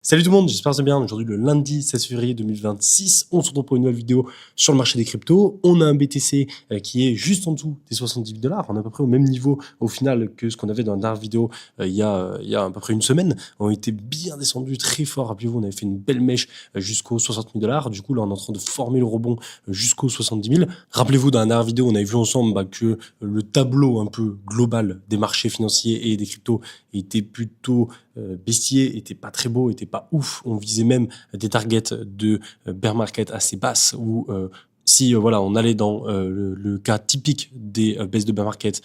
Salut tout le monde, j'espère que vous allez bien. Aujourd'hui, le lundi 16 février 2026, on se retrouve pour une nouvelle vidéo sur le marché des cryptos. On a un BTC qui est juste en dessous des 70 000 $. On est à peu près au même niveau au final que ce qu'on avait dans la dernière vidéo il y a à peu près une semaine. On était bien descendu très fort. Rappelez-vous, on avait fait une belle mèche jusqu'aux 60 000 $. Du coup, là, on est en train de former le rebond jusqu'aux 70 000. Rappelez-vous, dans la dernière vidéo, on avait vu ensemble que le tableau un peu global des marchés financiers et des cryptos était plutôt baissier, était pas très beau, était pas ouf. On visait même des targets de bear market assez basses où si voilà, on allait dans le cas typique des baisses de bear market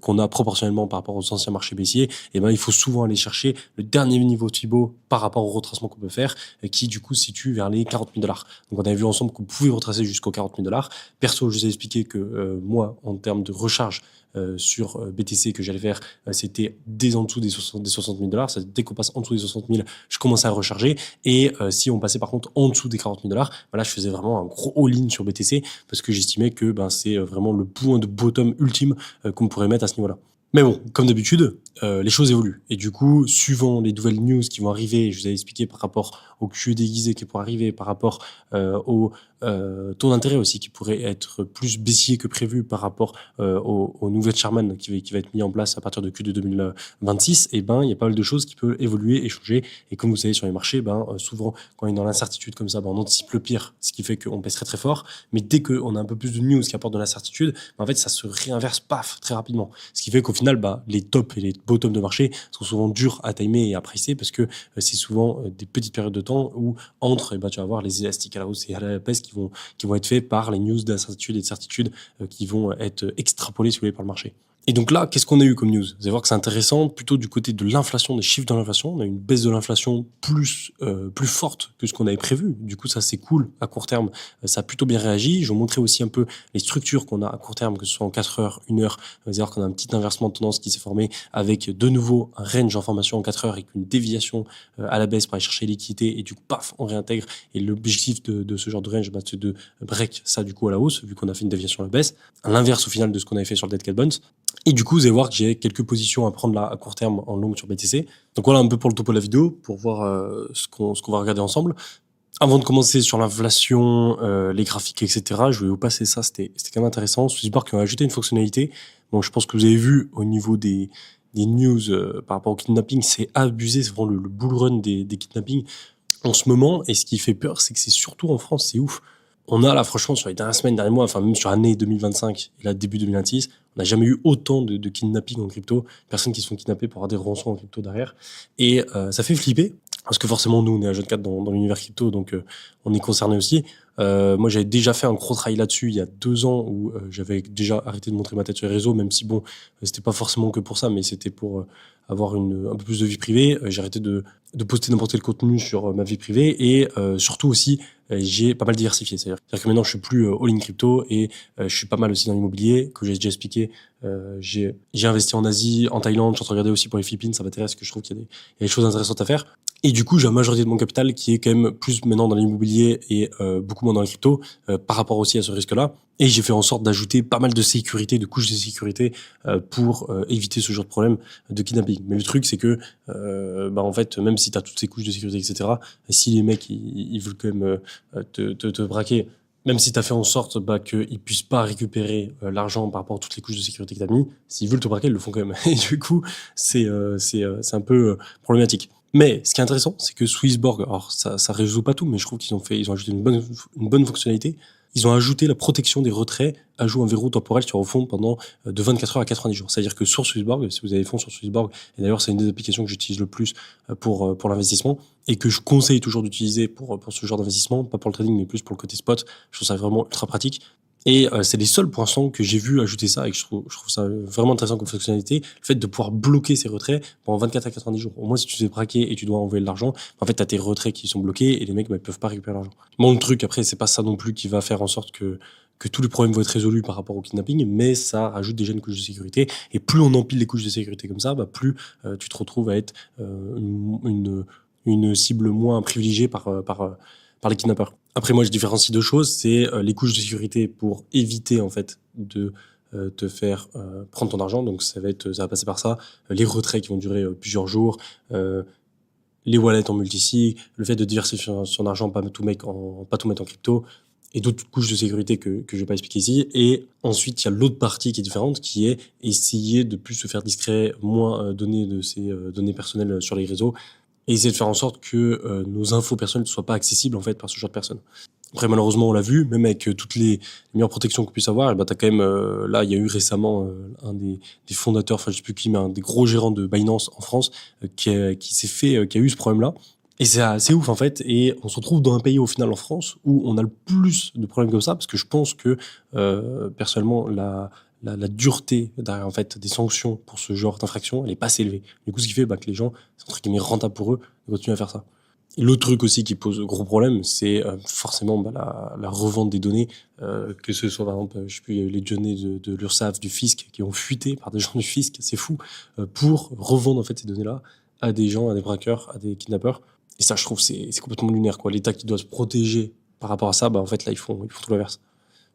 qu'on a proportionnellement par rapport aux anciens marchés baissiers, et ben il faut souvent aller chercher le dernier niveau Fibo par rapport au retracement qu'on peut faire, qui du coup se situe vers les 40 000 $. Donc on avait vu ensemble qu'on pouvait retracer jusqu'aux 40 000 $. Perso, je vous ai expliqué que moi, en termes de recharge sur BTC que j'allais faire, c'était dès en dessous des 60 000 $. Ça, dès qu'on passe en dessous des 60 000, je commençais à recharger. Et si on passait par contre en dessous des 40 000 $, voilà, je faisais vraiment un gros all-in sur BTC parce que j'estimais que c'est vraiment le point de bottom ultime qu'on pourrait mettre à ce niveau-là. Mais bon, comme d'habitude, les choses évoluent. Et du coup, suivant les nouvelles news qui vont arriver, je vous avais expliqué par rapport au QE déguisé qui pourrait arriver, par rapport au taux d'intérêt aussi qui pourrait être plus baissier que prévu par rapport au nouvel chairman qui va être mis en place à partir de Q2 2026, et ben il y a pas mal de choses qui peuvent évoluer et changer. Et comme vous savez sur les marchés, souvent quand on est dans l'incertitude comme ça, on anticipe le pire, ce qui fait qu'on pèse très très fort. Mais dès qu'on a un peu plus de news qui apportent de l'incertitude, en fait ça se réinverse paf très rapidement. Ce qui fait qu'au final, les tops et les bottoms de marché sont souvent durs à timer et à pricer parce que c'est souvent des petites périodes de temps où entre, tu vas avoir les élastiques à la hausse et à la baisse qui vont être faits par les news d'incertitude et de certitude qui vont être extrapolés, si vous voulez, par le marché. Et donc là, qu'est-ce qu'on a eu comme news? Vous allez voir que c'est intéressant, plutôt du côté de l'inflation, des chiffres de l'inflation. On a eu une baisse de l'inflation plus forte que ce qu'on avait prévu. Du coup, ça c'est cool à court terme. Ça a plutôt bien réagi. Je vais vous montrer aussi un peu les structures qu'on a à court terme, que ce soit en 4 heures, 1 heure. Vous allez voir qu'on a un petit inversement de tendance qui s'est formé avec de nouveau un range en formation en 4 heures avec une déviation à la baisse pour aller chercher l'équité et du coup, paf, on réintègre. Et l'objectif de ce genre de range, c'est de break ça du coup à la hausse, vu qu'on a fait une déviation à la baisse. À l'inverse au final de ce qu'on avait fait sur le Dead Cat Bonds. Et du coup, vous allez voir que j'ai quelques positions à prendre là à court terme en long sur BTC. Donc voilà un peu pour le topo de la vidéo, pour voir ce qu'on va regarder ensemble. Avant de commencer sur l'inflation, les graphiques, etc., je vais vous passer ça, c'était quand même intéressant. Swissborg qui ont ajouté une fonctionnalité. Bon, je pense que vous avez vu au niveau des news par rapport au kidnapping, c'est abusé, c'est vraiment le bull run des kidnappings en ce moment. Et ce qui fait peur, c'est que c'est surtout en France, c'est ouf. On a là, franchement, sur les dernières semaines, derniers mois, enfin même sur l'année 2025 et là début 2026, on n'a jamais eu autant de kidnapping en crypto, personnes qui se font kidnapper pour avoir des rançons en crypto derrière. Et ça fait flipper, parce que forcément, nous, on est à Jeune 4 dans l'univers crypto, donc on est concerné aussi. Moi, j'avais déjà fait un gros travail là-dessus il y a 2 ans où j'avais déjà arrêté de montrer ma tête sur les réseaux, même si bon, c'était pas forcément que pour ça, mais c'était pour avoir un peu plus de vie privée. J'ai arrêté de poster n'importe quel contenu sur ma vie privée et surtout aussi, j'ai pas mal diversifié. C'est-à-dire que maintenant, je suis plus all-in crypto et je suis pas mal aussi dans l'immobilier, que j'ai déjà expliqué. J'ai investi en Asie, en Thaïlande, je suis en train de regarder aussi pour les Philippines, ça m'intéresse, parce que je trouve qu'il y a des choses intéressantes à faire. Et du coup, j'ai la majorité de mon capital qui est quand même plus maintenant dans l'immobilier et beaucoup moins dans les cryptos par rapport aussi à ce risque-là. Et j'ai fait en sorte d'ajouter pas mal de sécurité, de couches de sécurité pour éviter ce genre de problème de kidnapping. Mais le truc, c'est que en fait, même si tu as toutes ces couches de sécurité, etc., si les mecs ils veulent quand même te braquer, même si tu as fait en sorte qu'ils puissent pas récupérer l'argent par rapport à toutes les couches de sécurité que tu as mis, s'ils veulent te braquer, ils le font quand même. Et du coup, c'est un peu problématique. Mais ce qui est intéressant, c'est que Swissborg, alors ça résout pas tout, mais je trouve qu'ils ont ajouté une bonne fonctionnalité. Ils ont ajouté la protection des retraits, ajout un verrou temporel sur vos fonds pendant de 24 heures à 90 jours. C'est-à-dire que sur Swissborg, si vous avez des fonds sur Swissborg, et d'ailleurs c'est une des applications que j'utilise le plus pour l'investissement et que je conseille toujours d'utiliser pour ce genre d'investissement, pas pour le trading mais plus pour le côté spot, je trouve ça vraiment ultra pratique. Et c'est les seuls pour l'instant que j'ai vu ajouter ça et que je trouve ça vraiment intéressant comme fonctionnalité, le fait de pouvoir bloquer ces retraits pendant 24 à 90 jours. Au moins, si tu te fais braquer et tu dois envoyer de l'argent, en fait, t'as tes retraits qui sont bloqués et les mecs, ils peuvent pas récupérer l'argent. Bon, le truc, après, c'est pas ça non plus qui va faire en sorte que tous les problèmes vont être résolus par rapport au kidnapping, mais ça rajoute déjà une couche de sécurité. Et plus on empile les couches de sécurité comme ça, plus tu te retrouves à être une cible moins privilégiée par les kidnappeurs. Après, moi, je différencie deux choses. C'est les couches de sécurité pour éviter, en fait, te faire prendre ton argent. Donc ça va passer par ça, les retraits qui vont durer plusieurs jours, les wallets en multisig, le fait de diversifier son argent, pas tout mettre en crypto, et d'autres couches de sécurité que je vais pas expliquer ici. Et ensuite, il y a l'autre partie qui est différente, qui est essayer de plus se faire discret, moins donner de ses données personnelles sur les réseaux, et essayer de faire en sorte que nos infos personnelles ne soient pas accessibles en fait par ce genre de personnes. Après, malheureusement, on l'a vu, même avec toutes les meilleures protections qu'on puisse avoir, et ben, t'as quand même, là, il y a eu récemment un des fondateurs, enfin, je sais plus qui, mais un des gros gérants de Binance en France, qui a eu ce problème-là. Et c'est assez ouf, en fait, et on se retrouve dans un pays, au final, en France, où on a le plus de problèmes comme ça, parce que je pense que, personnellement, la dureté derrière, en fait, des sanctions pour ce genre d'infraction, elle est pas assez élevée. Du coup, ce qui fait, que les gens, c'est entre guillemets rentable pour eux de continuer à faire ça. Et l'autre truc aussi qui pose gros problème, c'est forcément la revente des données, que ce soit par exemple, je sais plus, il y a eu les données de l'URSSAF, du fisc, qui ont fuité par des gens du fisc, c'est fou, pour revendre en fait ces données-là à des gens, à des braqueurs, à des kidnappeurs. Et ça, je trouve, c'est complètement lunaire, quoi. L'État qui doit se protéger par rapport à ça, en fait là, ils font tout l'inverse.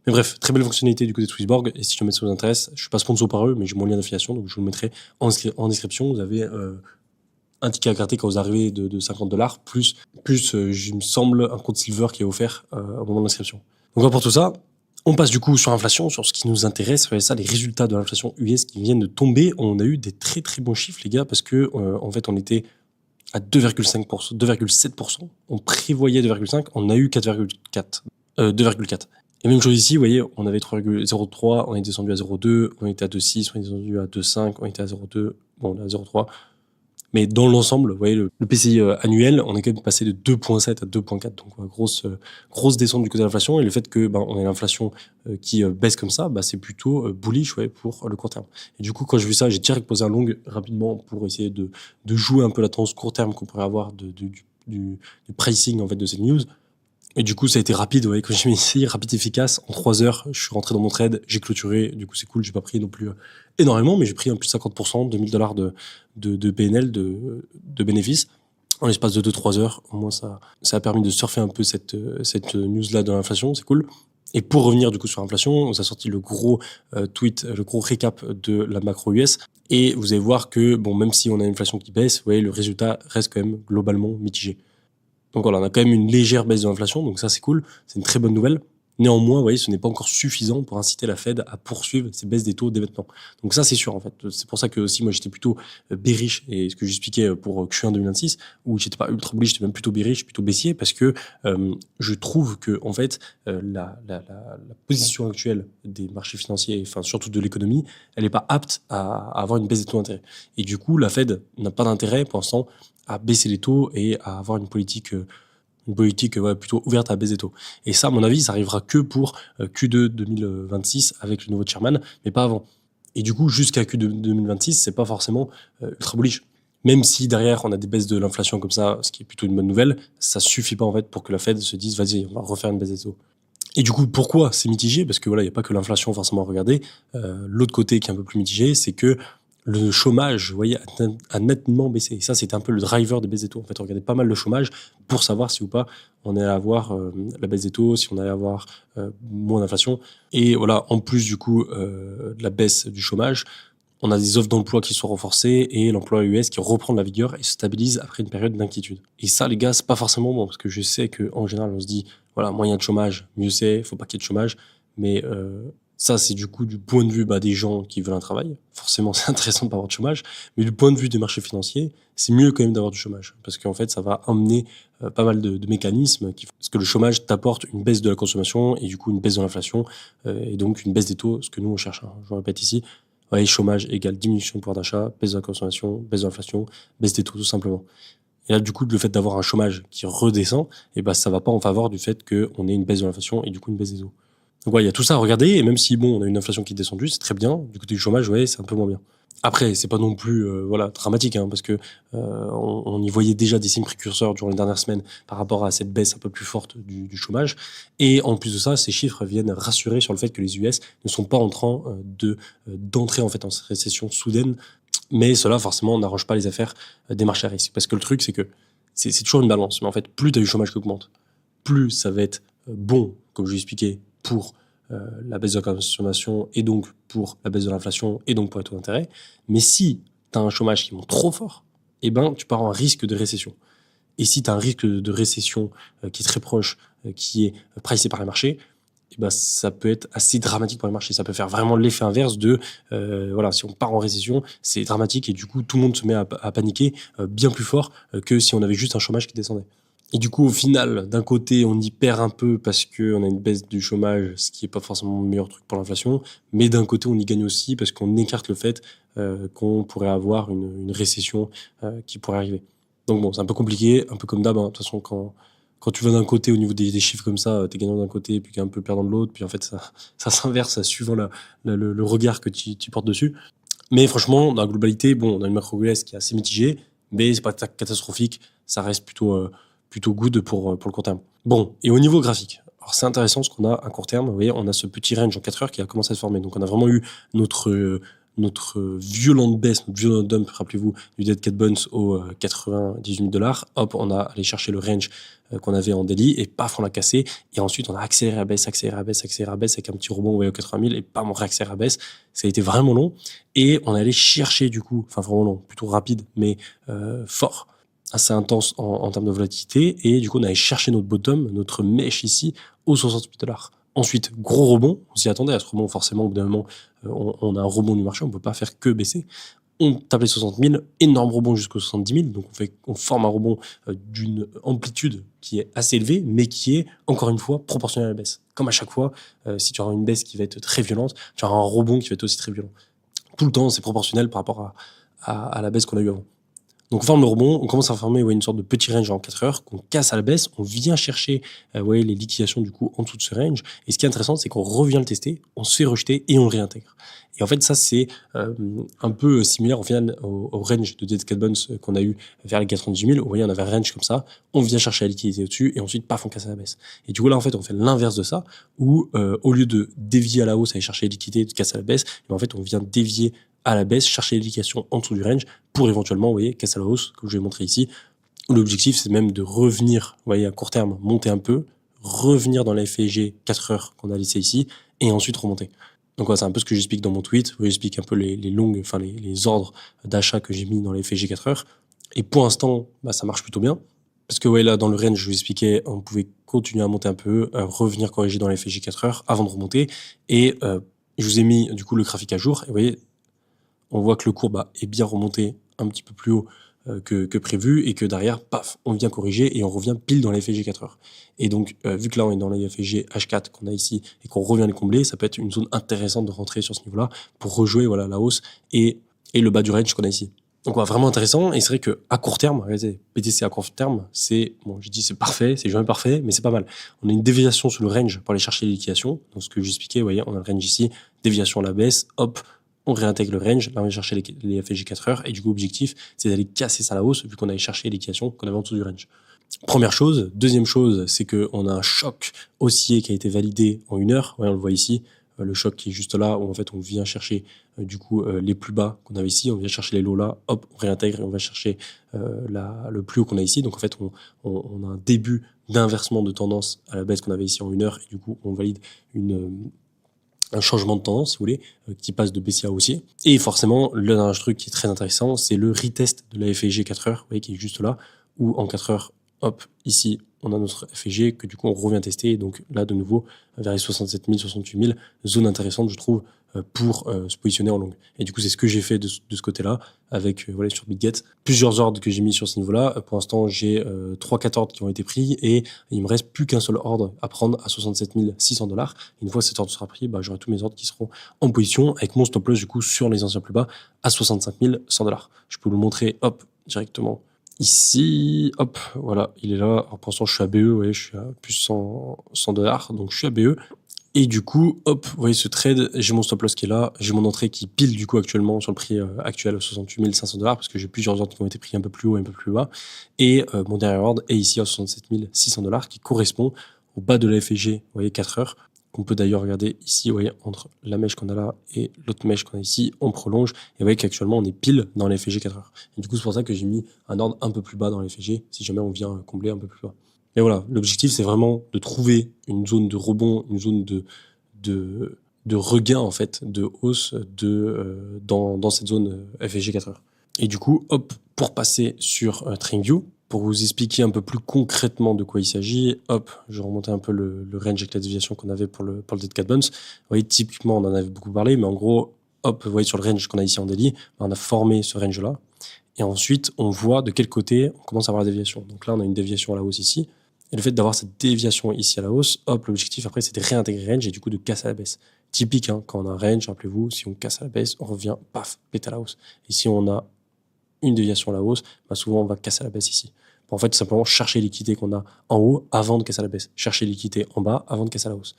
Mais bref, très belle fonctionnalité du côté de Swissborg. Et si jamais ça vous intéresse, je suis pas sponsor par eux, mais j'ai mon lien d'affiliation, donc je vous le mettrai en description. Vous avez un ticket à gratter quand vous arrivez de $50, plus, il me semble, un compte Silver qui est offert au moment de l'inscription. Donc voilà pour tout ça. On passe du coup sur l'inflation, sur ce qui nous intéresse. Regardez ça, les résultats de l'inflation US qui viennent de tomber. On a eu des très très bons chiffres, les gars, parce que en fait, on était à 2,5%, 2,7%. On prévoyait 2,5%, on a eu 4,4%. 2,4%. Et même chose ici, vous voyez, on avait 3,03, on est descendu à 0,2, on était à 2,6, on est descendu à 2,5, on était à 0,2, bon, on est à 0,3. Mais dans l'ensemble, vous voyez, le PCI annuel, on est quand même passé de 2,7 à 2,4. Donc, grosse descente du côté de l'inflation. Et le fait que, on ait l'inflation qui baisse comme ça, c'est plutôt bullish, pour le court terme. Et du coup, quand j'ai vu ça, j'ai direct posé un long rapidement pour essayer de jouer un peu la tendance court terme qu'on pourrait avoir du pricing, en fait, de cette news. Et du coup, ça a été rapide, quand j'ai mis ici, rapide, efficace. En 3 heures, je suis rentré dans mon trade, j'ai clôturé. Du coup, c'est cool, j'ai pas pris non plus énormément, mais j'ai pris un plus 50%, $2,000 de PNL, de bénéfices. En l'espace de 2-3 heures, au moins ça a permis de surfer un peu cette news-là de l'inflation, c'est cool. Et pour revenir du coup sur l'inflation, on a sorti le gros tweet, le gros récap de la macro US. Et vous allez voir que, même si on a une inflation qui baisse, vous voyez, le résultat reste quand même globalement mitigé. Donc voilà, on a quand même une légère baisse de l'inflation, donc ça c'est cool, c'est une très bonne nouvelle. Néanmoins, vous voyez, ce n'est pas encore suffisant pour inciter la Fed à poursuivre ces baisses des taux dès maintenant. Donc ça c'est sûr en fait. C'est pour ça que aussi moi j'étais plutôt bearish, et ce que j'expliquais pour Q1 2026, où j'étais pas ultra bullish, j'étais même plutôt bearish, plutôt baissier, parce que je trouve que en fait la position actuelle des marchés financiers, enfin surtout de l'économie, elle n'est pas apte à avoir une baisse des taux d'intérêt. Et du coup, la Fed n'a pas d'intérêt pour l'instant à baisser les taux et à avoir une politique plutôt ouverte à baisser les taux. Et ça, à mon avis, ça arrivera que pour Q2 2026 avec le nouveau chairman, mais pas avant. Et du coup, jusqu'à Q2 2026, c'est pas forcément ultra bullish. Même si derrière, on a des baisses de l'inflation comme ça, ce qui est plutôt une bonne nouvelle, ça suffit pas en fait pour que la Fed se dise, vas-y, on va refaire une baisse des taux. Et du coup, pourquoi c'est mitigé? Parce que voilà, il n'y a pas que l'inflation forcément à regarder. L'autre côté qui est un peu plus mitigé, c'est que le chômage, vous voyez, a nettement baissé. Et ça, c'était un peu le driver des baisses des taux. En fait, on regardait pas mal le chômage pour savoir si ou pas on allait avoir la baisse des taux, si on allait avoir moins d'inflation. Et voilà, en plus du coup de la baisse du chômage, on a des offres d'emploi qui sont renforcées et l'emploi US qui reprend de la vigueur et se stabilise après une période d'inquiétude. Et ça, les gars, c'est pas forcément bon, parce que je sais qu'en général, on se dit, voilà, moins il y a de chômage, mieux c'est, faut pas qu'il y ait de chômage. Mais ça, c'est du coup du point de vue des gens qui veulent un travail. Forcément, c'est intéressant de pas avoir de chômage. Mais du point de vue des marchés financiers, c'est mieux quand même d'avoir du chômage. Parce qu'en fait, ça va emmener pas mal de mécanismes. Parce que le chômage t'apporte une baisse de la consommation et du coup une baisse de l'inflation et donc une baisse des taux, ce que nous on cherche. Je répète ici. Ouais, chômage égale diminution du pouvoir d'achat, baisse de la consommation, baisse de l'inflation, baisse des taux tout simplement. Et là, du coup, le fait d'avoir un chômage qui redescend, ça va pas en faveur du fait qu'on ait une baisse de l'inflation et du coup une baisse des taux. Donc ouais, il y a tout ça à regarder, et même si on a une inflation qui est descendue, c'est très bien. Du côté du chômage, c'est un peu moins bien. Après, c'est pas non plus dramatique, parce que on y voyait déjà des signes précurseurs durant les dernières semaines par rapport à cette baisse un peu plus forte du chômage. Et en plus de ça, ces chiffres viennent rassurer sur le fait que les US ne sont pas en train d'entrer en fait en récession soudaine. Mais cela, forcément, n'arrange pas les affaires des marchés à risque. Parce que le truc, c'est que c'est toujours une balance. Mais en fait, plus tu as du chômage qui augmente, plus ça va être bon, comme je l'ai expliqué, pour la baisse de la consommation et donc pour la baisse de l'inflation et donc pour les taux d'intérêt. Mais si tu as un chômage qui monte trop fort, eh ben, tu pars en risque de récession. Et si tu as un risque de récession qui est très proche, qui est pricé par les marchés, eh ben, ça peut être assez dramatique pour les marchés. Ça peut faire vraiment l'effet inverse de, voilà, si on part en récession, c'est dramatique et du coup, tout le monde se met à paniquer bien plus fort que si on avait juste un chômage qui descendait. Et du coup, au final, d'un côté, on y perd un peu parce qu'on a une baisse du chômage, ce qui est pas forcément le meilleur truc pour l'inflation. Mais d'un côté, on y gagne aussi parce qu'on écarte le fait qu'on pourrait avoir une récession qui pourrait arriver. Donc bon, c'est un peu compliqué, un peu comme d'hab. Hein. De toute façon, quand tu vas d'un côté au niveau des chiffres comme ça, t'es gagnant d'un côté, puis qu'un peu perdant de l'autre, puis en fait, ça s'inverse suivant le regard que tu portes dessus. Mais franchement, dans la globalité, bon, on a une macro US qui est assez mitigée, mais c'est pas catastrophique. Ça reste plutôt good pour le court terme. Bon, et au niveau graphique, alors c'est intéressant ce qu'on a à court terme. Vous voyez, on a ce petit range en 4 heures qui a commencé à se former. Donc on a vraiment eu notre violente baisse, notre violent dump, rappelez-vous, du Dead Cat Bones aux 98 $. Hop, on a allé chercher le range qu'on avait en daily et paf, on l'a cassé. Et ensuite, on a accéléré à baisse, accéléré à baisse, accéléré à baisse avec un petit rebond, vous voyez, aux 80 000 et pam, on réaccélère à baisse. Ça a été vraiment long. Et on est allé chercher, du coup, enfin vraiment long, plutôt rapide, mais fort, assez intense en termes de volatilité. Et du coup, on allait chercher notre bottom, notre mèche ici, aux 68 $. Ensuite, gros rebond. On s'y attendait à ce rebond, forcément. Au bout d'un moment, on a un rebond du marché. On peut pas faire que baisser. On tape les 60 000, énorme rebond jusqu'aux 70 000. Donc, on forme un rebond d'une amplitude qui est assez élevée, mais qui est, encore une fois, proportionnelle à la baisse. Comme à chaque fois, si tu auras une baisse qui va être très violente, tu auras un rebond qui va être aussi très violent. Tout le temps, c'est proportionnel par rapport à la baisse qu'on a eu avant. Donc on forme le rebond, on commence à former une sorte de petit range en 4 heures qu'on casse à la baisse, on vient chercher les liquidations du coup en dessous de ce range. Et ce qui est intéressant, c'est qu'on revient le tester, on se fait rejeter et on le réintègre. Et en fait, ça c'est un peu similaire au final au range de Dead Cat Bones qu'on a eu vers les 98 000. Vous voyez, on avait un range comme ça, on vient chercher la liquidité au-dessus et ensuite paf, on casse à la baisse. Et du coup là, en fait, on fait l'inverse de ça, où au lieu de dévier à la hausse, aller chercher la liquidité, de casser à la baisse, en fait, on vient dévier à la baisse, chercher les liquidations en dessous du range pour éventuellement, vous voyez, casser à la hausse, comme je vais montrer ici. L'objectif, c'est même de revenir, vous voyez, à court terme, monter un peu, revenir dans la FEG 4 heures qu'on a laissé ici, et ensuite remonter. Donc voilà, c'est un peu ce que j'explique dans mon tweet, où j'explique un peu les longues, enfin les ordres d'achat que j'ai mis dans les FEG 4 heures. Et pour l'instant, bah, ça marche plutôt bien. Parce que ouais, là, dans le range, je vous expliquais, on pouvait continuer à monter un peu, revenir corriger dans les FEG 4 heures avant de remonter. Et je vous ai mis du coup le graphique à jour, et vous voyez, on voit que le cours est bien remonté un petit peu plus haut que prévu et que derrière, paf, on vient corriger et on revient pile dans les FG 4 heures. Et donc, vu que là, on est dans les FG H4 qu'on a ici et qu'on revient les combler, ça peut être une zone intéressante de rentrer sur ce niveau-là pour rejouer voilà, la hausse et le bas du range qu'on a ici. Donc, ouais, vraiment intéressant. Et c'est vrai que à court terme, regardez, BTC à court terme, c'est, bon, je dis c'est parfait, c'est jamais parfait, mais c'est pas mal. On a une déviation sur le range pour aller chercher les liquidations. Donc, ce que j'expliquais, vous voyez, on a le range ici, déviation à la baisse, hop, on réintègre le range, là on va chercher les FG 4 heures, et du coup l'objectif c'est d'aller casser ça à la hausse, vu qu'on allait chercher les liquidations qu'on avait en dessous du range. Première chose. Deuxième chose, c'est qu'on a un choc haussier qui a été validé en 1 heure, ouais, on le voit ici, le choc qui est juste là, où en fait on vient chercher du coup les plus bas qu'on avait ici, on vient chercher les lows là, hop, on réintègre et on va chercher le plus haut qu'on a ici. Donc en fait on a un début d'inversement de tendance à la baisse qu'on avait ici en 1 heure, et du coup on valide un changement de tendance, si vous voulez, qui passe de baissier à haussier. Et forcément, le dernier truc qui est très intéressant, c'est le retest de la FEG 4 heures, vous voyez, qui est juste là, où en 4 heures, hop, ici, on a notre FEG que du coup on revient tester. Et donc là, de nouveau, vers les 67 000, 68 000, zone intéressante, je trouve, pour se positionner en longue. Et du coup, c'est ce que j'ai fait de ce côté-là, avec voilà, sur BitGet. Plusieurs ordres que j'ai mis sur ce niveau-là. Pour l'instant, j'ai 3-4 ordres qui ont été pris et il me reste plus qu'un seul ordre à prendre à 67 600 $. Une fois cet ordre sera pris, bah, j'aurai tous mes ordres qui seront en position avec mon stop loss du coup sur les anciens plus bas à 65 100 $. Je peux vous le montrer, hop, directement ici, hop, voilà, il est là. Alors pour l'instant, je suis à BE, ouais, je suis à plus 100 $, donc je suis à BE. Et du coup, hop, vous voyez ce trade, j'ai mon stop loss qui est là, j'ai mon entrée qui pile du coup actuellement sur le prix actuel à 68 500 $, parce que j'ai plusieurs ordres qui ont été pris un peu plus haut et un peu plus bas. Et mon dernier ordre est ici à 67 600 $, qui correspond au bas de la FEG, vous voyez, 4 heures, qu'on peut d'ailleurs regarder ici, vous voyez, entre la mèche qu'on a là et l'autre mèche qu'on a ici, on prolonge, et vous voyez qu'actuellement on est pile dans la FEG 4 heures. Et du coup, c'est pour ça que j'ai mis un ordre un peu plus bas dans la FEG, si jamais on vient combler un peu plus bas. Et voilà, l'objectif, c'est vraiment de trouver une zone de rebond, une zone de regain en fait de hausse dans cette zone FSG 4 heures. Et du coup, hop, pour passer sur TradingView, pour vous expliquer un peu plus concrètement de quoi il s'agit, hop, je vais remonter un peu le range avec la déviation qu'on avait pour le Dead Cat Bounce. Vous voyez, typiquement, on en avait beaucoup parlé, mais en gros, hop, vous voyez sur le range qu'on a ici en daily, on a formé ce range-là. Et ensuite, on voit de quel côté on commence à avoir la déviation. Donc là, on a une déviation à la hausse ici. Et le fait d'avoir cette déviation ici à la hausse, hop, l'objectif après, c'est de réintégrer range et du coup de casser à la baisse. Typique, hein, quand on a un range, rappelez-vous, si on casse à la baisse, on revient, paf, pète à la hausse. Et si on a une déviation à la hausse, bah souvent on va casser à la baisse ici. En fait, simplement chercher l'équité qu'on a en haut avant de casser à la baisse. Chercher l'équité en bas avant de casser à la hausse.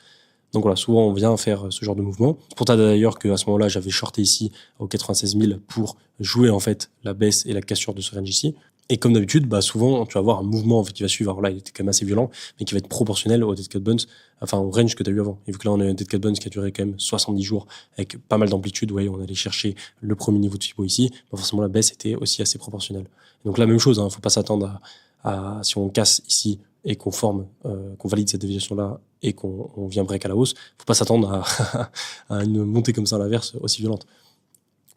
Donc voilà, souvent on vient faire ce genre de mouvement. C'est pour ça d'ailleurs qu'à ce moment-là, j'avais shorté ici au 96 000 pour jouer en fait la baisse et la cassure de ce range ici. Et comme d'habitude, bah souvent tu vas avoir un mouvement en fait qui va suivre. Alors là, il était quand même assez violent, mais qui va être proportionnel au Dead Cat Bounce, enfin au range que tu as eu avant. Et vu que là on a un Dead Cat Bounce qui a duré quand même 70 jours avec pas mal d'amplitude, ouais, on allait chercher le premier niveau de Fibo ici, bah forcément la baisse était aussi assez proportionnelle. Donc la même chose, hein, faut pas s'attendre à si on casse ici et qu'on forme, qu'on valide cette déviation là et qu'on vient break à la hausse, faut pas s'attendre à une montée comme ça à l'inverse aussi violente.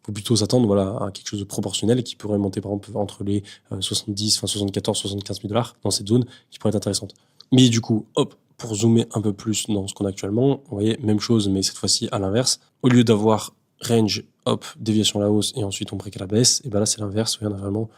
Faut plutôt s'attendre voilà, à quelque chose de proportionnel qui pourrait monter par exemple entre les 70, enfin 74, 75 000 $ dans cette zone qui pourrait être intéressante. Mais du coup, hop, pour zoomer un peu plus dans ce qu'on a actuellement, vous voyez, même chose, mais cette fois-ci à l'inverse. Au lieu d'avoir range, hop, déviation à la hausse et ensuite on break à la baisse, et ben là c'est l'inverse, on a vraiment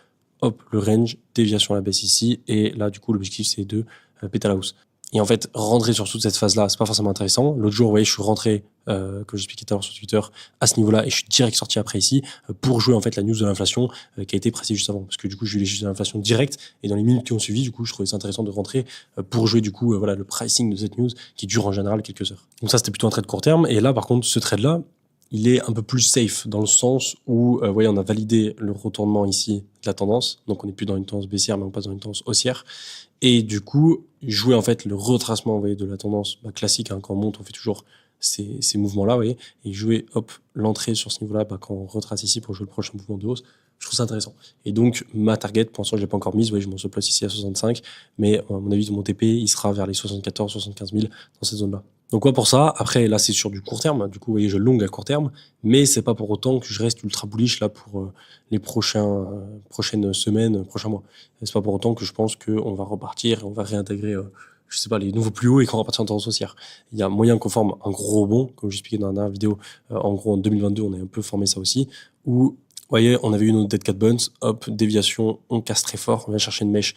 hop, le range, déviation à la baisse ici, et là du coup l'objectif c'est de péter à la hausse. Et en fait, rentrer sur toute cette phase-là, c'est pas forcément intéressant. L'autre jour, vous voyez, je suis rentré, comme j'expliquais tout à l'heure sur Twitter, à ce niveau-là, et je suis direct sorti après ici, pour jouer en fait la news de l'inflation qui a été précise juste avant. Parce que du coup, j'ai eu les chiffres de l'inflation direct, et dans les minutes qui ont suivi, du coup, je trouvais ça intéressant de rentrer pour jouer du coup voilà, le pricing de cette news qui dure en général quelques heures. Donc ça, c'était plutôt un trade court terme. Et là, par contre, ce trade-là, il est un peu plus safe dans le sens où, vous voyez, on a validé le retournement ici de la tendance. Donc, on n'est plus dans une tendance baissière, mais on passe dans une tendance haussière. Et du coup, jouer en fait le retracement, vous voyez, de la tendance classique. Hein, quand on monte, on fait toujours ces mouvements-là, vous voyez. Et jouer, hop, l'entrée sur ce niveau-là, quand on retrace ici pour jouer le prochain mouvement de hausse. Je trouve ça intéressant. Et donc, ma target, pour l'instant, je l'ai pas encore mise. Vous voyez, je m'en se place ici à 65. Mais, à mon avis, mon TP, il sera vers les 74, 75 000 dans cette zone-là. Donc ouais, pour ça, après là c'est sur du court terme, du coup vous voyez je long à court terme, mais c'est pas pour autant que je reste ultra bullish là pour les prochaines semaines, prochains mois. Et c'est pas pour autant que je pense qu'on va repartir et on va réintégrer je sais pas les nouveaux plus hauts et qu'on va repartir en tendance haussière. Il y a moyen qu'on forme un gros rebond, comme j'expliquais dans la dernière vidéo, en gros en 2022 on a un peu formé ça aussi, où vous voyez on avait eu notre Dead Cat Bounce, hop, déviation, on casse très fort, on vient chercher une mèche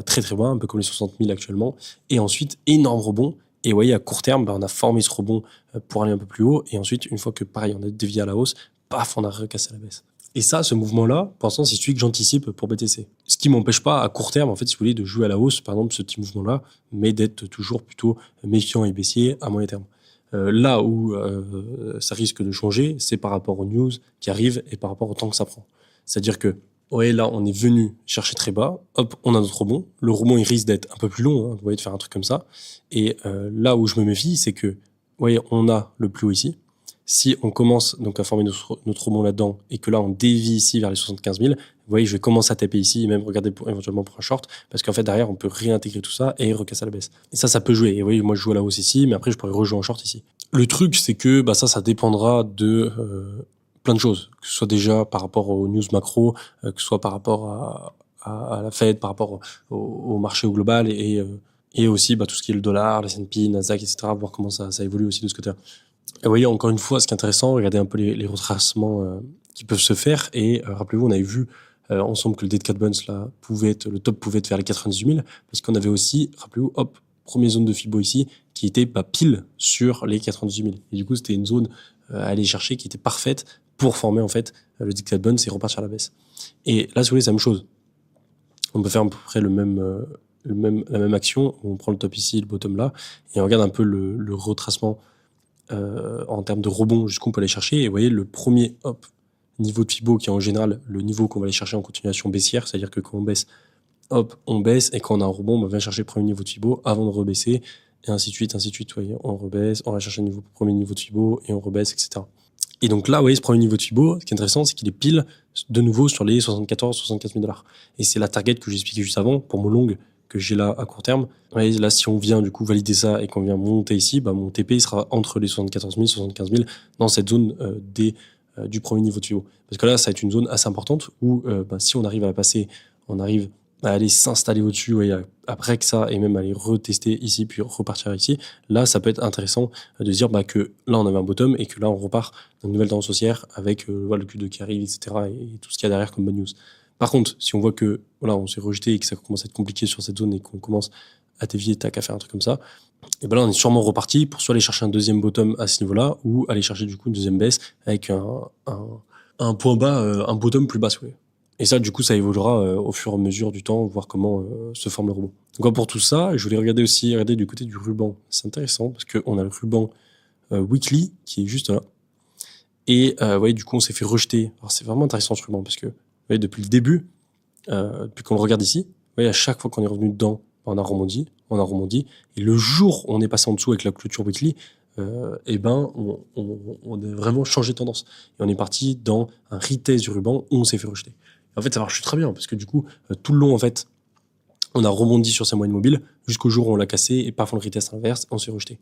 très très bas, un peu comme les 60 000 actuellement, et ensuite énorme rebond. Et vous voyez, à court terme, on a formé ce rebond pour aller un peu plus haut. Et ensuite, une fois que, pareil, on a dévié à la hausse, paf, on a recassé la baisse. Et ça, ce mouvement-là, pour l'instant, c'est celui que j'anticipe pour BTC. Ce qui m'empêche pas, à court terme, en fait, si vous voulez, de jouer à la hausse, par exemple, ce petit mouvement-là, mais d'être toujours plutôt méfiant et baissier à moyen terme. Là où ça risque de changer, c'est par rapport aux news qui arrivent et par rapport au temps que ça prend. C'est-à-dire que ouais, là, on est venu chercher très bas. Hop, on a notre rebond. Le rebond, il risque d'être un peu plus long. Hein, vous voyez, de faire un truc comme ça. Et là où je me méfie, c'est que, vous voyez, on a le plus haut ici. Si on commence donc à former notre rebond là-dedans et que là, on dévie ici vers les 75 000, vous voyez, je vais commencer à taper ici et même regarder éventuellement pour un short parce qu'en fait, derrière, on peut réintégrer tout ça et recasser à la baisse. Et ça peut jouer. Et vous voyez, moi, je joue à la hausse ici, mais après, je pourrais rejouer en short ici. Le truc, c'est que ça dépendra de plein de choses, que ce soit déjà par rapport aux news macro, que ce soit par rapport à la Fed, par rapport au marché au global et aussi tout ce qui est le dollar, le S&P, Nasdaq, etc., voir comment ça évolue aussi de ce côté-là. Et vous voyez, encore une fois, ce qui est intéressant, regardez un peu les retracements qui peuvent se faire. Et rappelez-vous, on avait vu ensemble que le Dead Cat Bounce, là, le top pouvait être vers les 98 000, parce qu'on avait aussi, rappelez-vous, hop, première zone de Fibo ici, qui était pile sur les 98 000. Et du coup, c'était une zone à aller chercher qui était parfaite pour former en fait le Dead Cat Bounce et repartir à la baisse. Et là, si vous voulez, c'est la même chose. On peut faire à peu près la même action, où on prend le top ici, le bottom là, et on regarde un peu le retracement en termes de rebond jusqu'où on peut aller chercher. Et vous voyez, le premier niveau de Fibo, qui est en général le niveau qu'on va aller chercher en continuation baissière, c'est-à-dire que quand on baisse, hop, on baisse, et quand on a un rebond, on va chercher le premier niveau de Fibo avant de rebaisser, et ainsi de suite, vous voyez, on rebaisse, on va chercher le premier niveau de Fibo, et on rebaisse, etc. Et donc là, vous voyez, ce premier niveau de Fibo, ce qui est intéressant, c'est qu'il est pile de nouveau sur les 74, 75 000 $. Et c'est la target que j'expliquais juste avant pour mon long que j'ai là à court terme. Ouais, là, si on vient du coup valider ça et qu'on vient monter ici, bah, mon TP il sera entre les 74 000 et 75 000 dans cette zone du premier niveau de Fibo. Parce que là, ça va être une zone assez importante où bah, si on arrive à la passer, on arrive à aller s'installer au-dessus, ouais, après que ça, et même aller retester ici, puis repartir ici, là, ça peut être intéressant de se dire bah, que là, on avait un bottom et que là, on repart dans une nouvelle tendance haussière avec le Q2 qui arrive, etc. et tout ce qu'il y a derrière comme bonne news. Par contre, si on voit que voilà, on s'est rejeté et que ça commence à être compliqué sur cette zone et qu'on commence à dévier, tac, à faire un truc comme ça, et ben là, on est sûrement reparti pour soit aller chercher un deuxième bottom à ce niveau-là ou aller chercher du coup une deuxième baisse avec un point bas, un bottom plus bas. Ouais. Et ça, du coup, ça évoluera au fur et à mesure du temps, voir comment se forme le rebond. Donc, pour tout ça, je voulais regarder du côté du ruban. C'est intéressant parce qu'on a le ruban weekly qui est juste là. Et ouais, du coup, on s'est fait rejeter. Alors, c'est vraiment intéressant ce ruban parce que ouais, depuis le début, depuis qu'on le regarde ici, ouais, à chaque fois qu'on est revenu dedans, on a rebondi. Et le jour où on est passé en dessous avec la clôture weekly, et ben, on a vraiment changé de tendance. Et on est parti dans un retest du ruban où on s'est fait rejeter. Et en fait, ça marche très bien parce que du coup, tout le long, en fait, on a rebondi sur sa moyenne mobile jusqu'au jour où on l'a cassé et parfois le retest inverse, on s'est rejeté.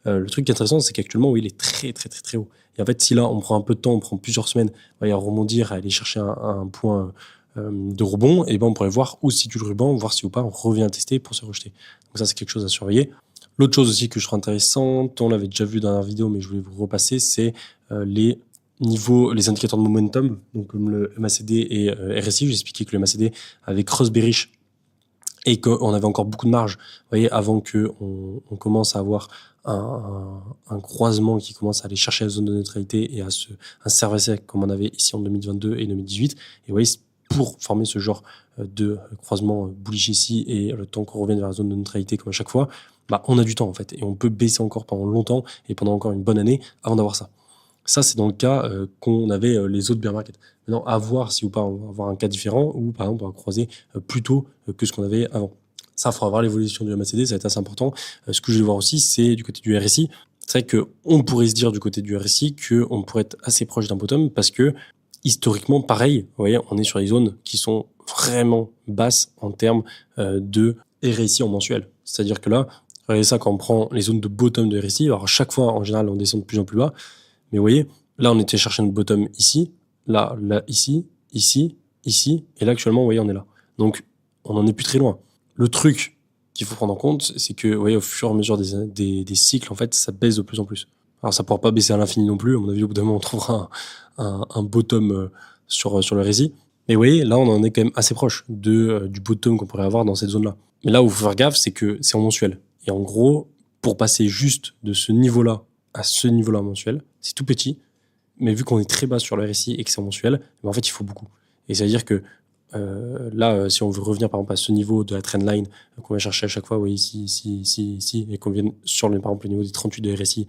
Le truc qui est intéressant, c'est qu'actuellement, oui, il est très, très, très, très haut. Et en fait, si là, on prend un peu de temps, on prend plusieurs semaines, à rebondir, à aller chercher un point de rebond, et ben on pourrait voir où se situe le ruban, voir si ou pas on revient tester pour se rejeter. Donc ça, c'est quelque chose à surveiller. L'autre chose aussi que je trouve intéressante, on l'avait déjà vu dans la vidéo, mais je voulais vous repasser, c'est les niveaux, les indicateurs de momentum, donc comme le MACD et RSI. J'ai expliqué que le MACD avait cross bearish et qu'on avait encore beaucoup de marge, vous voyez, avant que on commence à avoir un croisement qui commence à aller chercher la zone de neutralité et à se servir comme on avait ici en 2022 et 2018. Et vous voyez, pour former ce genre de croisement bullish ici et le temps qu'on revienne vers la zone de neutralité comme à chaque fois, bah, on a du temps en fait et on peut baisser encore pendant longtemps et pendant encore une bonne année avant d'avoir ça. Ça, c'est dans le cas qu'on avait les autres bear markets. Maintenant, à voir si ou pas on va avoir un cas différent ou par exemple on va croiser plus tôt que ce qu'on avait avant. Ça, il faudra voir l'évolution du MACD, ça va être assez important. Ce que je vais voir aussi, c'est du côté du RSI. C'est vrai qu'on pourrait se dire du côté du RSI qu'on pourrait être assez proche d'un bottom parce que historiquement, pareil, vous voyez, on est sur des zones qui sont vraiment basses en termes de RSI en mensuel. C'est-à-dire que là, regardez ça quand on prend les zones de bottom de RSI, alors à chaque fois, en général, on descend de plus en plus bas. Mais vous voyez, là, on était chercher notre bottom ici, là, ici, ici, et là, actuellement, vous voyez, on est là. Donc, on n'en est plus très loin. Le truc qu'il faut prendre en compte, c'est que, vous voyez, au fur et à mesure des cycles, en fait, ça baisse de plus en plus. Alors, ça ne pourra pas baisser à l'infini non plus. À mon avis, au bout d'un moment, on trouvera un bottom sur le RSI. Mais vous voyez, là, on en est quand même assez proche du bottom qu'on pourrait avoir dans cette zone-là. Mais là où il faut faire gaffe, c'est que c'est en mensuel. Et en gros, pour passer juste de ce niveau-là à ce niveau-là mensuel, c'est tout petit, mais vu qu'on est très bas sur le RSI et que c'est mensuel, en fait, il faut beaucoup. Et ça veut dire que là, si on veut revenir par exemple à ce niveau de la trendline qu'on va chercher à chaque fois, oui, ici, et qu'on vienne sur par exemple le niveau des 38 de RSI,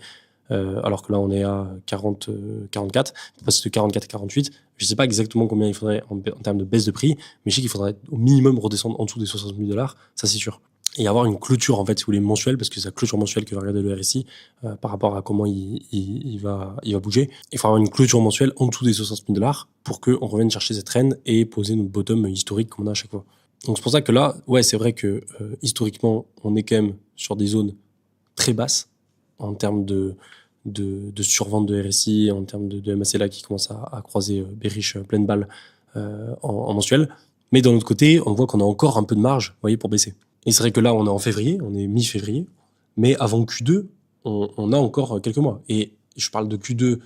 alors que là on est à 44, pour passer de 44 à 48, je ne sais pas exactement combien il faudrait en termes de baisse de prix, mais je sais qu'il faudrait au minimum redescendre en dessous des 60 000 $, ça c'est sûr. Et avoir une clôture en fait, si vous voulez, mensuelle, parce que c'est la clôture mensuelle que va regarder le RSI par rapport à comment il va bouger. Il faut avoir une clôture mensuelle en dessous des 60 000 $ pour qu'on revienne chercher cette trend et poser notre bottom historique qu'on a à chaque fois. Donc c'est pour ça que là, ouais, c'est vrai que historiquement, on est quand même sur des zones très basses en termes de survente de RSI, en termes de MACD qui commence à croiser bearish pleine balle en mensuel. Mais d'un autre côté, on voit qu'on a encore un peu de marge, vous voyez, pour baisser. Et c'est vrai que là, on est en février, on est mi-février, mais avant Q2, on a encore quelques mois. Et je parle de Q2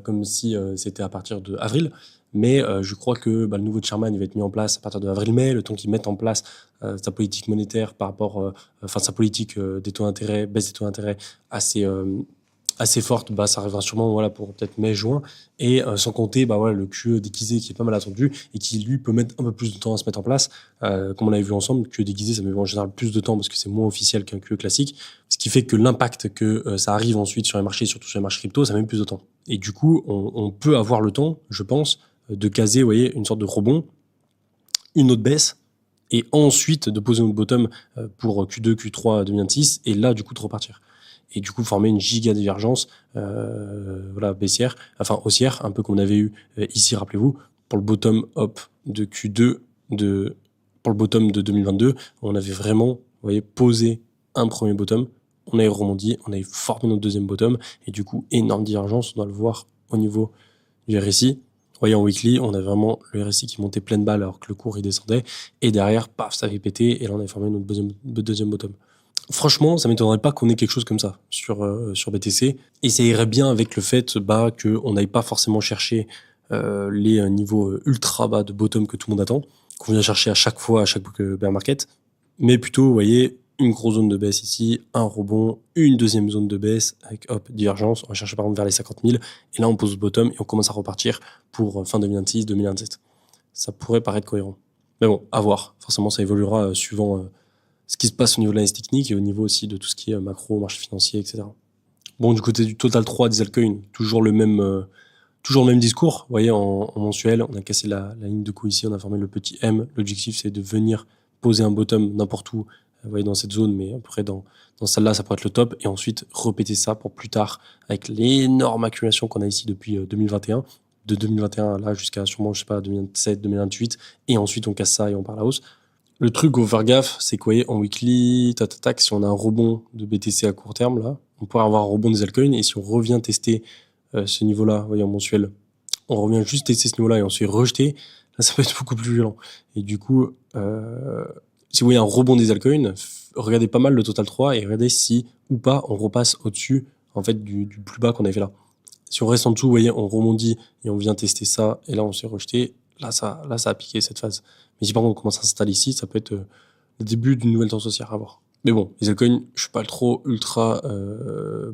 comme si c'était à partir de avril, mais je crois que le nouveau chairman il va être mis en place à partir de avril-mai, le temps qu'il mette en place sa politique monétaire par rapport, sa politique des taux d'intérêt, baisse des taux d'intérêt assez forte, bah ça arrivera sûrement voilà pour peut-être mai-juin, et sans compter bah voilà le QE déguisé qui est pas mal attendu et qui lui peut mettre un peu plus de temps à se mettre en place, comme on l'avait vu ensemble. QE déguisé ça met en général plus de temps parce que c'est moins officiel qu'un QE classique, ce qui fait que l'impact que ça arrive ensuite sur les marchés, surtout sur les marchés crypto, ça met plus de temps. Et du coup on peut avoir le temps, je pense, de caser, vous voyez, une sorte de rebond, une autre baisse, et ensuite de poser notre bottom pour Q2, Q3 2026, et là du coup de repartir. Et du coup former une giga divergence voilà, baissière, enfin haussière, un peu comme on avait eu ici, rappelez-vous, pour le bottom hop de Q2 de Pour le bottom de 2022, on avait vraiment, vous voyez, posé un premier bottom, on avait rebondi, on avait formé notre deuxième bottom, et du coup, énorme divergence, on doit le voir au niveau du RSI. Vous voyez, en weekly, on a vraiment le RSI qui montait pleine balle alors que le cours il descendait, et derrière, paf, ça avait pété, et là on avait formé notre deuxième bottom. Franchement, ça m'étonnerait pas qu'on ait quelque chose comme ça sur BTC, et ça irait bien avec le fait qu'on n'aille pas forcément chercher les niveaux ultra bas de bottom que tout le monde attend, qu'on vient chercher à chaque fois, à chaque bear market, mais plutôt, vous voyez, une grosse zone de baisse ici, un rebond, une deuxième zone de baisse avec, hop, divergence. On va chercher par exemple vers les 50 000, et là on pose le bottom et on commence à repartir pour fin 2026, 2027. Ça pourrait paraître cohérent. Mais bon, à voir. Forcément, ça évoluera suivant ce qui se passe au niveau de l'analyse technique et au niveau aussi de tout ce qui est macro, marché financier, etc. Bon, du côté du Total 3 des altcoins, toujours le même discours. Vous voyez, en mensuel, on a cassé la ligne de coup ici, on a formé le petit M. L'objectif, c'est de venir poser un bottom n'importe où, vous voyez, dans cette zone, mais après dans celle-là, ça pourrait être le top, et ensuite répéter ça pour plus tard, avec l'énorme accumulation qu'on a ici depuis 2021, de 2021 là jusqu'à sûrement, je sais pas, 2027, 2028, et ensuite on casse ça et on part à la hausse. Le truc, faut faire gaffe, c'est que, vous voyez, en weekly, tac, si on a un rebond de BTC à court terme, là, on pourrait avoir un rebond des altcoins, et si on revient tester ce niveau-là, vous voyez, en mensuel, on revient juste tester ce niveau-là et on se fait rejeter, là, ça peut être beaucoup plus violent. Et du coup, si vous voyez un rebond des altcoins, regardez pas mal le Total 3 et regardez si, ou pas, on repasse au-dessus, en fait, du plus bas qu'on avait fait là. Si on reste en dessous, vous voyez, on rebondit et on vient tester ça, et là, on s'est rejeté, là, ça a piqué cette phase. Mais si par contre on commence à s'installer ici, ça peut être le début d'une nouvelle tendance haussière à voir. Mais bon, les altcoins, je suis pas trop ultra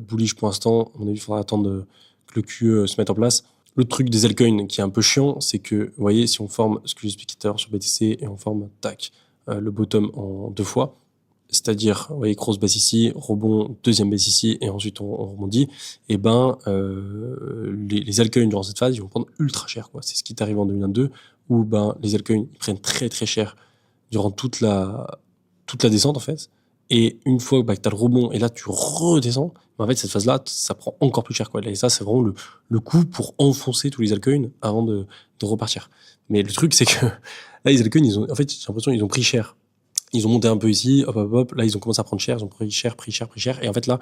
bullish pour l'instant. À mon avis, il faudra attendre que le QE se mette en place. Le truc des altcoins qui est un peu chiant, c'est que, vous voyez, si on forme ce que j'expliquais tout à l'heure sur BTC et on forme, tac, le bottom en 2 fois, c'est-à-dire, vous voyez, grosse baisse ici, rebond, deuxième baisse ici, et ensuite on rebondit, et ben, les altcoins durant cette phase, ils vont prendre ultra cher, quoi. C'est ce qui est arrivé en 2022, où ben, les altcoins, ils prennent très très cher durant toute la descente, en fait. Et une fois que tu as le rebond, et là tu redescends, en fait, cette phase-là, ça prend encore plus cher, quoi. Et ça, c'est vraiment le coup pour enfoncer tous les altcoins avant de repartir. Mais le truc, c'est que là, les altcoins, en fait, j'ai l'impression qu'ils ont pris cher. Ils ont monté un peu ici, hop, là, ils ont commencé à prendre cher, ils ont pris cher. Et en fait, là,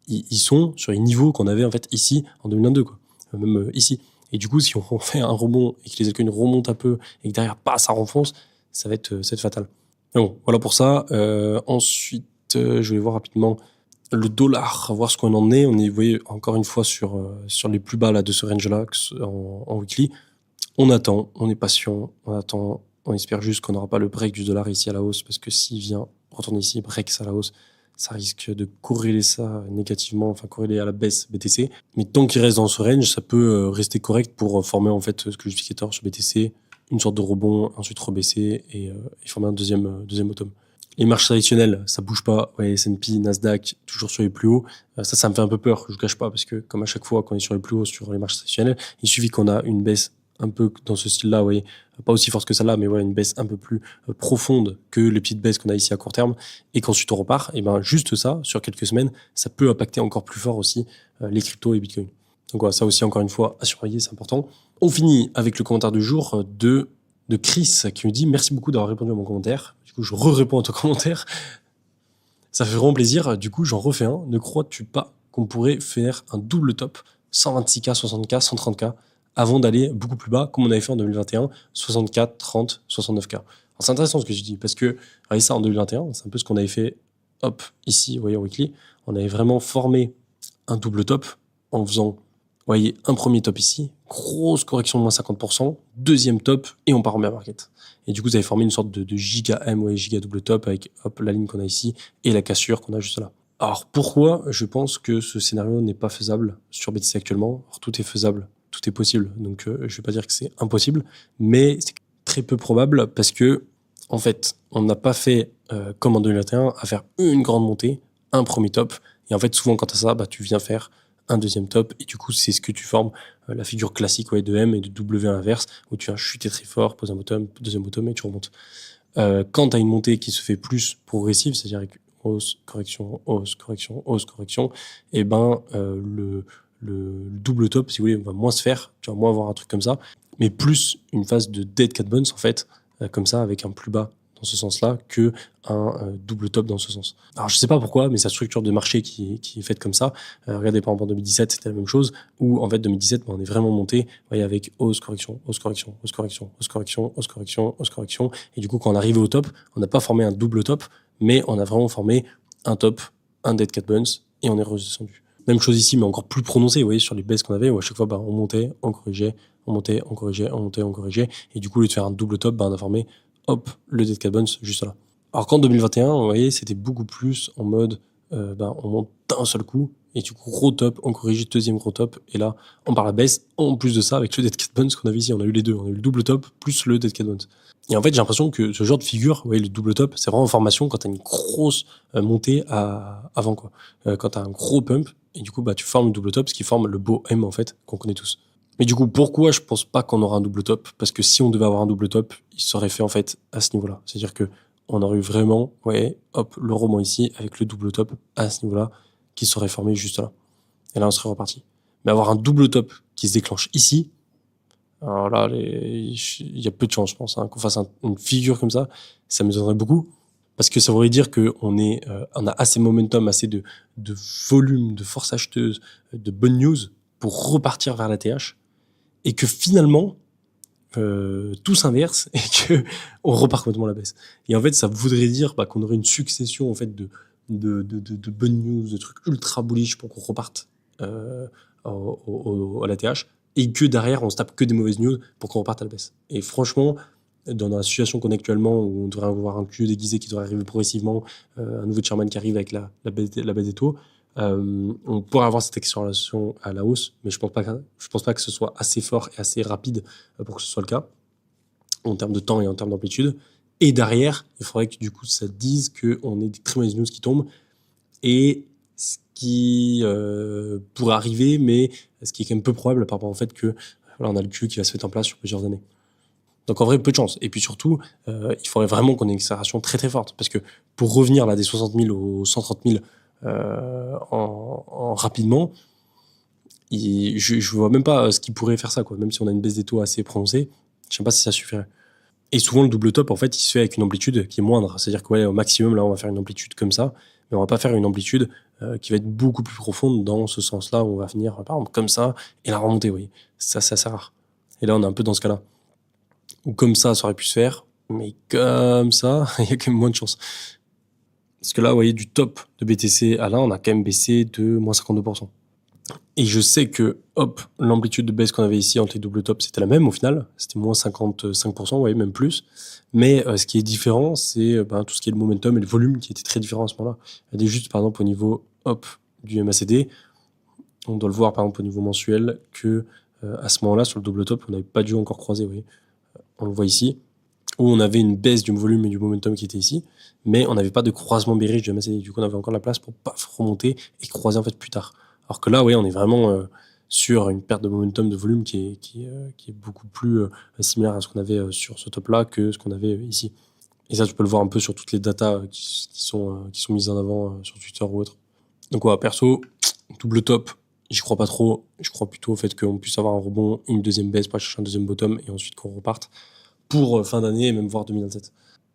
ils sont sur les niveaux qu'on avait, en fait, ici, en 2022, quoi. Même ici. Et du coup, si on fait un rebond et que les altcoins remontent un peu et que derrière, pas, ça renfonce, ça va être fatal. Mais bon, voilà pour ça. Ensuite, je vais voir rapidement le dollar, voir ce qu'on en est. On est, vous voyez, encore une fois sur les plus bas là, de ce range-là en weekly. On attend, on est patient, on attend. On espère juste qu'on n'aura pas le break du dollar ici à la hausse, parce que s'il vient retourner ici, break ça à la hausse, ça risque de corréler ça négativement, enfin corréler à la baisse BTC. Mais tant qu'il reste dans ce range, ça peut rester correct pour former en fait ce que j'expliquais tout à l'heure sur BTC, une sorte de rebond, ensuite rebaisser et former un deuxième bottom. Les marches traditionnelles, ça bouge pas. Ouais, S&P, Nasdaq, toujours sur les plus hauts. Ça me fait un peu peur, je vous cache pas, parce que comme à chaque fois qu'on est sur les plus hauts sur les marches traditionnelles, il suffit qu'on a une baisse un peu dans ce style-là, vous voyez, pas aussi forte que celle-là, mais voilà, une baisse un peu plus profonde que les petites baisses qu'on a ici à court terme, et qu'ensuite on repart, et ben juste ça, sur quelques semaines, ça peut impacter encore plus fort aussi les cryptos et Bitcoin. Donc voilà, ça aussi, encore une fois, à surveiller, c'est important. On finit avec le commentaire du jour de Chris, qui me dit « Merci beaucoup d'avoir répondu à mon commentaire. » Du coup, je réponds à ton commentaire. Ça fait vraiment plaisir. Du coup, j'en refais un. Ne crois-tu pas qu'on pourrait faire un double top 126K, 60K, 130K avant d'aller beaucoup plus bas, comme on avait fait en 2021, 64, 30, 69K. Alors, c'est intéressant ce que je dis, parce que, regardez ça en 2021, c'est un peu ce qu'on avait fait, hop, ici, vous voyez, en weekly. On avait vraiment formé un double top en faisant, vous voyez, un premier top ici, grosse correction de moins 50%, deuxième top, et on part en bear market. Et du coup, vous avez formé une sorte de giga M, ouais, giga double top, avec, hop, la ligne qu'on a ici, et la cassure qu'on a juste là. Alors, pourquoi je pense que ce scénario n'est pas faisable sur BTC actuellement? Alors, tout est faisable, tout est possible, donc je vais pas dire que c'est impossible, mais c'est très peu probable parce que, en fait, on n'a pas fait comme en 2021 à faire une grande montée, un premier top, et en fait, souvent quand t'as ça, bah, tu viens faire un deuxième top, et du coup, c'est ce que tu formes, la figure classique, ouais, de M et de W inverse, où tu viens chuter très fort, poses un bottom, deuxième bottom, et tu remontes. Quand tu as une montée qui se fait plus progressive, c'est-à-dire avec hausse, correction, hausse, correction, hausse, correction, et ben le double top, si vous voulez, va moins se faire, tu vas moins avoir un truc comme ça, mais plus une phase de dead cat bounce en fait, comme ça, avec un plus bas dans ce sens-là que un double top dans ce sens. Alors je sais pas pourquoi, mais sa structure de marché qui est faite comme ça. Regardez par exemple en 2017, c'était la même chose, où en fait 2017, on est vraiment monté, vous voyez, avec hausse, correction, hausse, correction, hausse, correction, hausse, correction, hausse, correction, hausse, correction. Et du coup, quand on arrivait au top, on n'a pas formé un double top, mais on a vraiment formé un top, un dead cat bounce, et on est redescendu. Même chose ici, mais encore plus prononcé, vous voyez, sur les baisses qu'on avait, où à chaque fois, on montait, on corrigeait, on montait, on corrigeait, on montait, on corrigeait. Et du coup, au lieu de faire un double top, on a formé, hop, le dead cat bounce juste là. Alors qu'en 2021, vous voyez, c'était beaucoup plus en mode, on monte d'un seul coup, et du coup, gros top, on corrige, deuxième gros top, et là, on part à la baisse. En plus de ça, avec le dead cat bounce qu'on avait ici, on a eu les deux. On a eu le double top plus le dead cat bounce. Et en fait, j'ai l'impression que ce genre de figure, vous voyez, le double top, c'est vraiment en formation quand t'as une grosse montée avant, quoi. Quand t'as un gros pump, et du coup, tu formes le double top, ce qui forme le beau M, en fait, qu'on connaît tous. Mais du coup, pourquoi je pense pas qu'on aura un double top? Parce que si on devait avoir un double top, il serait fait, en fait, à ce niveau-là. C'est-à-dire que on aurait eu vraiment, le rebond ici, avec le double top à ce niveau-là, qui serait formé juste là. Et là, on serait reparti. Mais avoir un double top qui se déclenche ici, alors là, il y a peu de chance, je pense, qu'on fasse une figure comme ça m'étonnerait beaucoup. Parce que ça voudrait dire qu'on on a assez de momentum, assez de volume, de force acheteuse, de bonnes news pour repartir vers la TH. Et que finalement, tout s'inverse et que on repart complètement à la baisse. Et en fait, ça voudrait dire qu'on aurait une succession en fait de bonnes news, de trucs ultra bullish pour qu'on reparte à la TH, et que derrière, on se tape que des mauvaises news pour qu'on reparte à la baisse. Et franchement, dans la situation qu'on est actuellement, où on devrait avoir un QE déguisé qui devrait arriver progressivement, un nouveau chairman qui arrive avec la baisse des taux, on pourrait avoir cette accélération à la hausse, mais je pense pas que ce soit assez fort et assez rapide pour que ce soit le cas, en termes de temps et en termes d'amplitude. Et derrière, il faudrait que du coup ça dise qu'on ait des très mauvaises news qui tombent, et ce qui pourrait arriver, mais ce qui est quand même peu probable par rapport au fait que on a le QE qui va se mettre en place sur plusieurs années. Donc en vrai, peu de chance. Et puis surtout, il faudrait vraiment qu'on ait une accélération très très forte, parce que pour revenir là des 60 000 aux 130 000 rapidement, je vois même pas ce qui pourrait faire ça, quoi. Même si on a une baisse des taux assez prononcée, je sais pas si ça suffirait. Et souvent le double top, en fait, il se fait avec une amplitude qui est moindre. C'est-à-dire qu'au maximum là, on va faire une amplitude comme ça, mais on va pas faire une amplitude qui va être beaucoup plus profonde dans ce sens-là, où on va venir par exemple comme ça et la remonter. Oui, ça c'est assez rare. Et là, on est un peu dans ce cas-là. Ou comme ça aurait pu se faire, mais comme ça, il y a quand même moins de chance. Parce que là, vous voyez, du top de BTC à là, on a quand même baissé de moins 52%. Et je sais que, l'amplitude de baisse qu'on avait ici entre les double tops, c'était la même au final. C'était moins 55%, vous voyez, même plus. Mais ce qui est différent, c'est tout ce qui est le momentum et le volume qui était très différent à ce moment-là. Il y a juste, par exemple, au niveau, du MACD, on doit le voir, par exemple, au niveau mensuel, que à ce moment-là, sur le double top, on n'avait pas dû encore croiser, vous voyez. On le voit ici, où on avait une baisse du volume et du momentum qui était ici, mais on n'avait pas de croisement bearish du MACD. Du coup, on avait encore la place pour remonter et croiser en fait plus tard. Alors que là, on est vraiment sur une perte de momentum, de volume qui est beaucoup plus similaire à ce qu'on avait sur ce top-là que ce qu'on avait ici. Et ça, tu peux le voir un peu sur toutes les datas qui sont mises en avant sur Twitter ou autre. Donc voilà, perso, double top, j'y crois pas trop. Je crois plutôt au fait qu'on puisse avoir un rebond, une deuxième baisse pour aller chercher un deuxième bottom et ensuite qu'on reparte pour fin d'année et même voire 2027.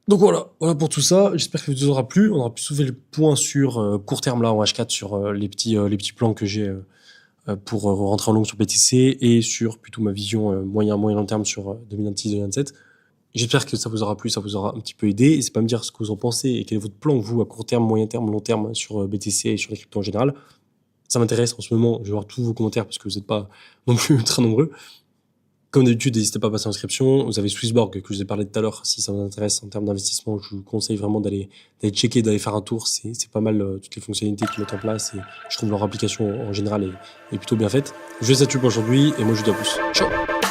Donc voilà pour tout ça. J'espère que ça vous aura plu. On aura pu soulever le point sur court terme là en H4 sur les petits plans que j'ai pour rentrer en long sur BTC et sur plutôt ma vision moyen long terme sur 2026-2027. J'espère que ça vous aura plu, ça vous aura un petit peu aidé. N'hésitez pas à me dire ce que vous en pensez et quel est votre plan, vous, à court terme, moyen terme, long terme sur BTC et sur les cryptos en général. Ça m'intéresse en ce moment. Je vais voir tous vos commentaires parce que vous n'êtes pas non plus très nombreux. Comme d'habitude, n'hésitez pas à passer l'inscription. Vous avez Swissborg, que je vous ai parlé tout à l'heure. Si ça vous intéresse en termes d'investissement, je vous conseille vraiment d'aller checker, d'aller faire un tour. C'est pas mal toutes les fonctionnalités qu'ils mettent en place et je trouve leur application en général est plutôt bien faite. Je vous laisse là-dessus pour aujourd'hui et moi je vous dis à plus. Ciao!